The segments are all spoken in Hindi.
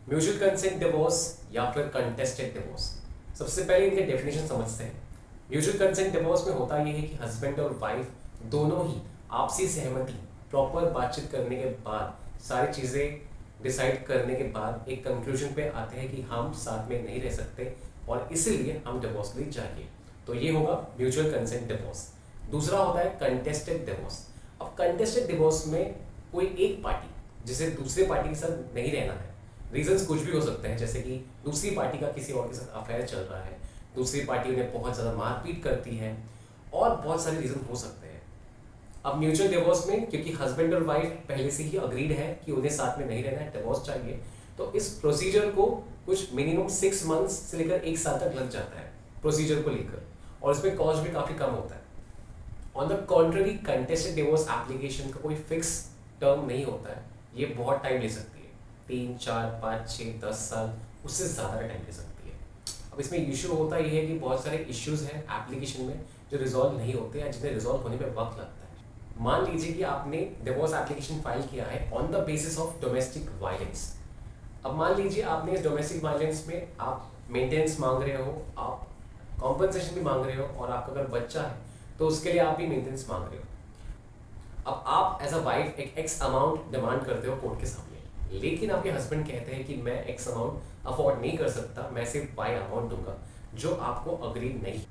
म्यूचुअल कंसेंट डिवोर्स या फिर कंटेस्टेड डिवोर्स। सबसे पहले इनके डेफिनेशन समझते हैं। म्यूचुअल कंसेंट डिवोर्स में होता यह है कि हस्बैंड और वाइफ दोनों ही आपसी सहमति, प्रॉपर बातचीत करने के बाद, सारी चीज़ें डिसाइड करने के बाद एक कंक्लूजन पे आते हैं कि हम साथ में नहीं रह सकते और इसीलिए हम डिवोर्स के लिए चाहिए। तो ये होगा म्यूचुअल कंसेंट डिवोर्स। दूसरा होता है कंटेस्टेड डिवोर्स। अब कंटेस्टेड डिवोर्स में कोई एक पार्टी जिसे दूसरे पार्टी के साथ नहीं रहना है, रीजंस कुछ भी हो सकते हैं, जैसे कि दूसरी पार्टी का किसी और के साथ अफेयर चल रहा है, दूसरी पार्टी उन्हें बहुत ज़्यादा मारपीट करती है और बहुत सारे रीजन हो सकते हैं। अब म्यूचुअल डिवोर्स में क्योंकि हस्बैंड और वाइफ पहले से ही अग्रीड है कि उन्हें साथ में नहीं रहना है, डिवोर्स चाहिए, तो इस प्रोसीजर को कुछ मिनिमम 6 मंथ्स से लेकर 1 साल तक लग जाता है प्रोसीजर को लेकर, और इसमें कॉस्ट भी काफ़ी कम होता है। On the contrary contested divorce application का कोई फिक्स टर्म नहीं होता है, ये बहुत टाइम ले सकती है, 3, 4, 5, 6, 10 साल, उससे ज़्यादा का टाइम ले सकती है। अब इसमें इशू होता ये है कि बहुत सारे इश्यूज हैं एप्लीकेशन में जो रिजॉल्व नहीं होते या जिन्हें रिजॉल्व होने में वक्त लगता है। मान लीजिए कि आपने डिवोर्स एप्लीकेशन फाइल किया है on the basis of domestic violence. अब मान लीजिए आपने इस डोमेस्टिक वायलेंस में आप मेंटेनेंस मांग रहे हो, आप कॉम्पनसेशन भी मांग रहे हो, और आपका अगर बच्चा है तो उसके लिए आप भी मेंटेनेंस मांग रहे हो। अब आप एज अ वाइफ एक एक्स अमाउंट डिमांड करते हो कोर्ट के सामने, लेकिन आपके हस्बैंड कहते हैं कि मैं एक्स अमाउंट अफोर्ड नहीं कर सकता, मैं सिर्फ वाई अमाउंट दूंगा, जो आपको अग्री नहीं।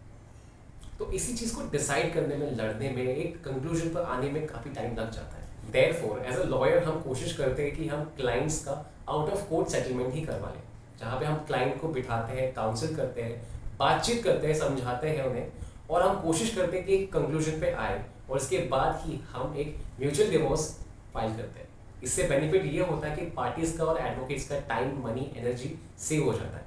तो इसी चीज को डिसाइड करने में, लड़ने में, एक कंक्लूजन पर आने में काफी टाइम लग जाता है। देयरफॉर एज अ लॉयर हम कोशिश करते हैं कि हम क्लाइंट्स का आउट ऑफ कोर्ट सेटलमेंट ही करवा लें, जहाँ पे हम क्लाइंट को बिठाते हैं, काउंसिल करते हैं, बातचीत करते हैं, समझाते हैं उन्हें, और हम कोशिश करते हैं कि एक कंक्लूजन पे आए और इसके बाद ही हम एक म्यूचुअल डिवोर्स फाइल करते हैं। इससे बेनिफिट ये होता है कि पार्टीज का और एडवोकेट्स का टाइम, मनी, एनर्जी सेव हो जाता है।